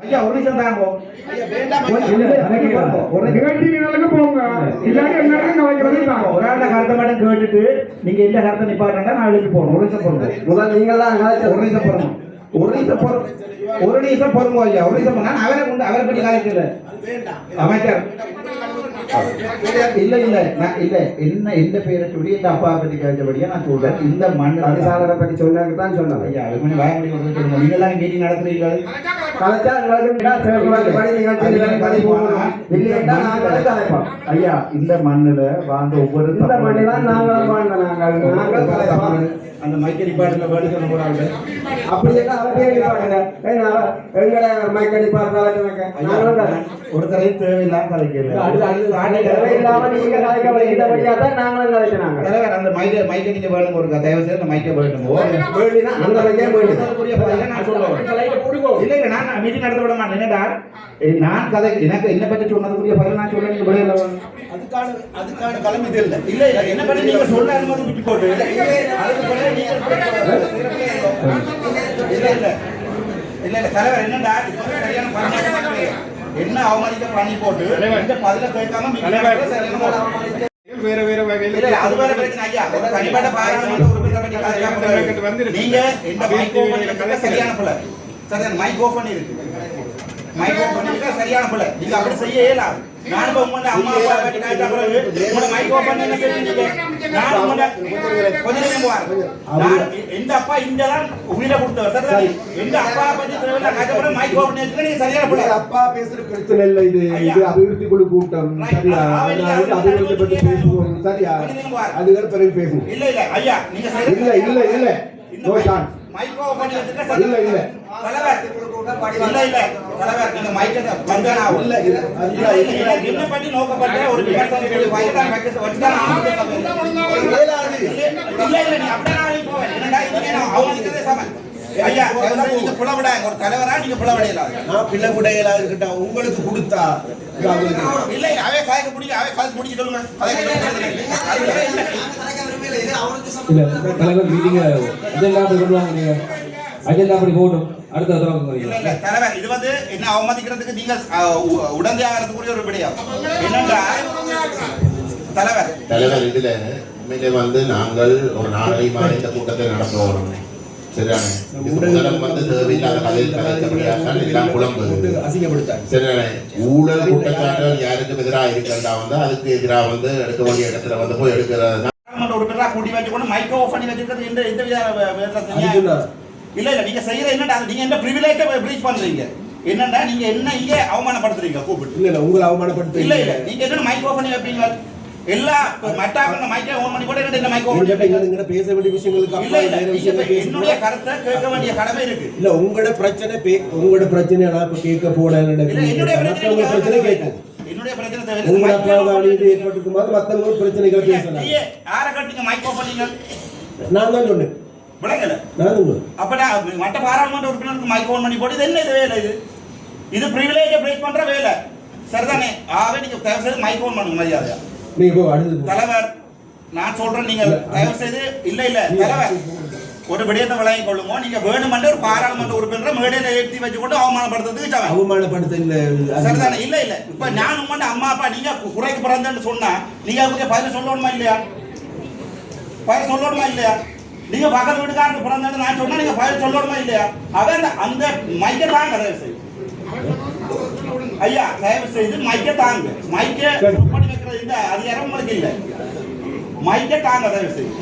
ஐயா ஒரு நிமிஷம் தாங்க. ஐயா வேண்டாம் ஒரு நிகழ்ச்சிகளுக்கு போங்க. இல்லாட்டி எல்லாரும் கலைக்கிறது தான். ஒரு ஆள கருத்தை மட்டும் கேட்டுட்டு நீங்க எந்த கருத்தை நிப்பாட்டா நான் எழுதி போகணும். ஒரு நிமிஷம் போடுங்க. முதல்ல நீங்கெல்லாம் ஒரு நிமிஷம் போடணும். ஒரு நிமிஷம் பொறுங்க ஐயா. ஒரு நிமிஷம் நான் அவரை பற்றி காய்க்கல அமைச்சர் இல்ல என்ன எந்த பேரை சொல்லி இந்த அப்பா பத்தி கேட்டபடியா நான் சொல்றேன். இந்த மண் அதிசாரரை பற்றி சொன்னாங்க தான் சொன்னாங்க. ஐயா அது மணி வாய முடியும் சொல்லுங்க. நீங்க எல்லாம் மீட்டிங் நடத்துறீங்க. ஐயா இந்த மண்ணுல வாழ்ந்த ஒவ்வொரு அந்த மைக்கடி பாட்டுல வேலை சொல்ல போறாங்க. அப்படி ஒரு தடவை தேவையில்லாம கலைக்கல அந்த மைக்க நீங்க வேணுங்க ஒரு தயவு செய்து அந்த மைக்க வேணுங்க. இல்ல நான் மீட்டிங் நடத்த விட மாட்டேன். என்னடா நான் கதை எனக்கு என்ன பற்றி சொன்னதுக்குரிய பதில் நான் சொல்ல நீங்க விடையில அதுக்கான கிளம்பி தெரியல. இல்ல என்ன பற்றி நீங்க சொல்ல அனுமதி விட்டு போட்டு இல்ல தலைவர் என்னடா சரியான என்ன அவமதிக்க பண்ணி போட்டு இந்த பதில கேட்காம வேற வேற வகையில அது வேற பிரச்சனை. ஐயா ஒரு தனிப்பட்ட பாராளுமன்ற உறுப்பினர் வந்து நீங்க இந்த மைக் ஓபன் சரியான போல சரியான மைக் ஓபன் இருக்கு. மைக் ஓபன் இருக்கா சரியான போல நீங்க அப்படி செய்ய இயலாது. நான் உங்க அம்மா அப்பா பத்தி கேட்டா பிறகு உங்க மைக் ஓபன் என்ன பேசுறீங்க? நான் உங்க கொஞ்ச நேரம் நான் எந்த அப்பா இங்கதான் உயிரை கொடுத்தவர் சார். எந்த அப்பா பத்தி தேவையில்ல கேட்டா மைக் ஓபன் வச்சுக்க நீங்க சரியான போல அப்பா பேசுற பிரச்சனை இல்ல. இது அபிவிருத்தி குழு கூட்டம் சரியா? அபிவிருத்தி பத்தி பேசுவோம் சரியா? அதுக்கு பிறகு பேசுவோம். இல்ல ஐயா நீங்க இல்ல நோ சான்ஸ். மைக் ஓபன் வச்சுக்க இல்ல தலைவர் இல்ல தலைவர் நீங்க மைக்க வந்தனா இல்ல என்ன பண்ணி நோக்கப்பட்ட ஒரு விமர்சனத்தை வைத்தான் வச்சுதான் இல்ல நீ அப்படியே நான் போவேன். என்னடா இது அவங்களுக்கு சமம். ஐயா நீங்க புலவடாங்க ஒரு தலைவரா நீங்க புலவடையலாம். நான் பிள்ளை குடைகளா இருக்கட்டும் உங்களுக்கு கொடுத்தா இல்ல அவே காய்க்க பிடிக்க அவே காய்க்க பிடிக்க சொல்லுங்க. இல்ல தலைவர் மீட்டிங் அஜெண்டா அப்படி கொண்டுவாங்க. நீங்க அஜெண்டா அப்படி போகணும். அடுத்த இல்ல தலைவர் இது வந்து என்ன அவமதிக்கிறதுக்கு நீங்க உடந்தையாகிறதுக்குரிய ஒரு விடயம் என்னன்னா தலைவர் இதுல உண்மையிலே வந்து நாங்கள் ஒரு நாளை மாலை இந்த கூட்டத்தை நடத்துவோம் சரியானே. வந்து தேவையில்லாத கதையில் கலைத்தபடியாக எல்லாம் குழம்புது சரியானே. ஊழல் குற்றச்சாட்டுகள் யாருக்கும் எதிராக இருக்கிறதா வந்து அதுக்கு எதிராக வந்து எடுக்க வேண்டிய இடத்துல வந்து போய் எடுக்கிறது கூட்டி வச்சுக்கொண்டு மைக்கோ ஆஃப் பண்ணி வச்சிருக்கிறது எந்த வித இல்ல நீங்க செய்யற என்னடா நீங்க என்ன பிரிவிலேஜ் பிரீச் பண்றீங்க? என்னடா நீங்க என்ன இங்க அவமானப்படுத்துறீங்க கூப்பிட்டு? இல்ல உங்களை அவமானப்படுத்த இல்ல நீங்க என்ன மைக் ஆஃப் பண்ணி வைப்பீங்க? எல்லா மட்டாக்க மைக்கை ஆன் பண்ணி போட்டு என்ன மைக் ஆஃப் பண்ணி பேச வேண்டிய விஷயங்களுக்கு அப்பா வேற விஷயத்தை என்னுடைய கருத்தை கேட்க வேண்டிய கடமை இருக்கு. இல்ல உங்களோட பிரச்சனை நான் கேட்க போறேன். என்னுடைய பிரச்சனை கேட்க என்னுடைய பிரச்சனை தேவை. உங்க அப்பாவாடி ஏற்பட்டுக்கும் போது மத்தவங்க பிரச்சனைகளை பேசலாம். யார கட்டிங்க மைக் ஆஃப் பண்ணீங்க? நான் தான் சொன்னேன். விளங்கல நான் அப்ப மற்ற பாராளுமன்ற உறுப்பினருக்கு மைக் ஆன் பண்ணி போட்டு இது என்ன இது வேலை? இது பிரிவிலேஜ் பிரேக் பண்ற வேலை சரிதானே? ஆவே நீங்க தயவு செய்து மைக் ஆன் பண்ணுங்க மரியாதையா. நீங்க அடுத்து தலைவர் நான் சொல்றேன் நீங்க தயவு செய்து இல்ல தலைவர் ஒரு விடயத்தை விளங்கிக் கொள்ளுங்க. நீங்க வேணுமென்ற ஒரு பாராளுமன்ற உறுப்பினர் மேடையில ஏற்றி வச்சுக்கொண்டு அவமானப்படுத்துறதுக்கு அவமானப்படுத்த இல்ல சரிதானே? இல்ல இப்ப நான் உங்க அம்மா அப்பா நீங்க குறைக்கு பிறந்தேன்னு சொன்னா நீங்க அதுக்கு பதில் சொல்லணுமா இல்லையா? பதில் சொல்லணுமா இல்லையா? நீங்க பக்கத்து வீட்டுக்காரருக்கு பிறந்தேன்னு நான் சொன்னா நீங்க பதில் சொல்லணுமா இல்லையா? அவன் அந்த மைக்கை தாங்க தயவு செய்து ஐயா தயவு செய்து மைக்கை தாங்க. மைக்கை பண்ணி வைக்கிற இந்த அதிகாரம் உங்களுக்கு இல்ல. மைக்கை தாங்க தயவு செய்து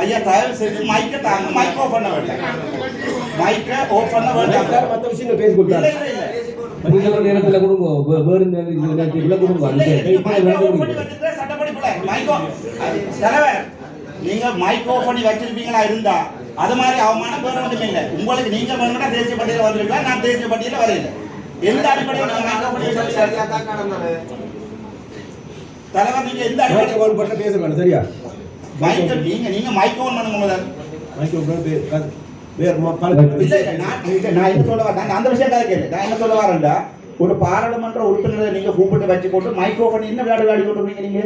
ஐயா தயவு செய்து மைக்கை தாங்க. மைக் ஆஃப் பண்ண வேண்டாம். மைக்கை ஆஃப் பண்ண வேண்டாம். மற்ற விஷயங்கள் பேசி கொடுத்தாங்க. இல்ல நேரத்துல கொடுங்க வேறு நேரத்துல கொடுங்க. சட்டப்படி மைக்கோ தலைவர் நீங்க மைக் ஆஃப் பண்ணி வச்சிருப்பீங்களா இருந்தா அது மாதிரி அவமானம் வேற ஒன்றும் இல்லை. உங்களுக்கு நீங்க வேணும்னா தேசிய பட்டியல வந்திருக்கலாம். நான் தேசிய பட்டியல வரையில எந்த அடிப்படையில் நீங்க மைக் ஆஃப் பண்ணி தலைவர் நீங்க எந்த அடிப்படையில் பண்ண பேச வேண்டாம் சரியா? மைக் நீங்க மைக் ஆன் பண்ணுங்க முதல்ல. மைக் ஆன் வேற இல்ல நான் என்ன சொல்ல வரேன் அந்த விஷயம் தான் கேளு. நான் என்ன சொல்ல வரேன்டா ஒரு பாராளுமன்ற உறுப்பினரை நீங்க கூப்பிட்டு வச்சு கொண்டு மைக் ஆஃப் பண்ணி என்ன விளையாடி கொண்டு நீங்க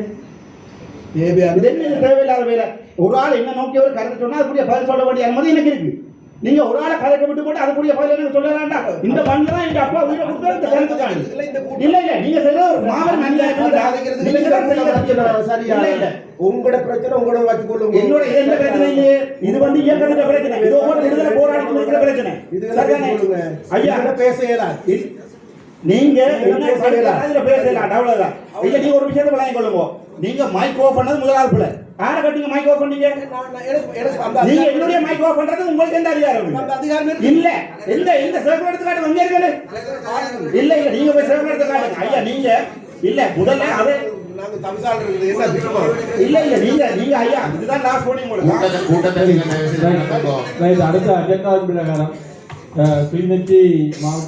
தேவையில்லாத வேலை. ஒரு ஆள் என்ன நோக்கி ஒரு கருத்து சொன்னா அதுக்குரிய பதில் சொல்ல வேண்டிய அனுமதி எனக்கு இருக்கு. நீங்க ஒரு ஆளை கதைக்க விட்டு போட்டு அதுக்குரிய பதில நீங்க சொல்ல வேண்டாம். இந்த மண் தான் எங்க அப்பா உயிரை கொடுத்தா இந்த ஜனத்துக்காக. இல்ல இல்ல நீங்க செய்யற ஒரு மாபெரும் அநியாயம். நீங்க தான் சரியா உங்களோட பிரச்சனை உங்களோட வச்சுக்கொள்ளுங்க. என்னோட எந்த பிரச்சனை இல்லையே. இது வந்து இயக்கத்துக்கு பிரச்சனை. இது ஒவ்வொரு விடுதலை போராடி இருக்கிற பிரச்சனை. இது ஐயா பேச இயலாது. நீங்க அதுல பேசலாம் அவ்வளவுதான். இல்ல நீங்க ஒரு விஷயத்தை விளங்கிக் கொள்ளுங்க. நீங்க மைக் ஆஃப் பண்ணது முதலாவது பிள்ளை. யாரை கட்டிங்க மைக் ஆஃப் பண்ணீங்க? நீங்க என்னுடைய மைக் ஆஃப் பண்றது உங்களுக்கு எந்த அதிகாரம் இல்ல? எந்த எந்த சேவல் எடுத்துக்காட்டு வந்தீர்கள்? இல்ல இல்ல நீங்க போய் சேவல் எடுத்துக்காட்டு. ஐயா நீங்க இல்ல முதல்ல அதை இல்ல இல்ல நீங்க நீங்க ஐயா இதுதான் லாஸ்ட் வார்னிங் உங்களுக்கு. கூட்டத்தை நீங்க அடுத்த அஜெண்டா பிரகாரம் கிளிநொச்சி மாவட்ட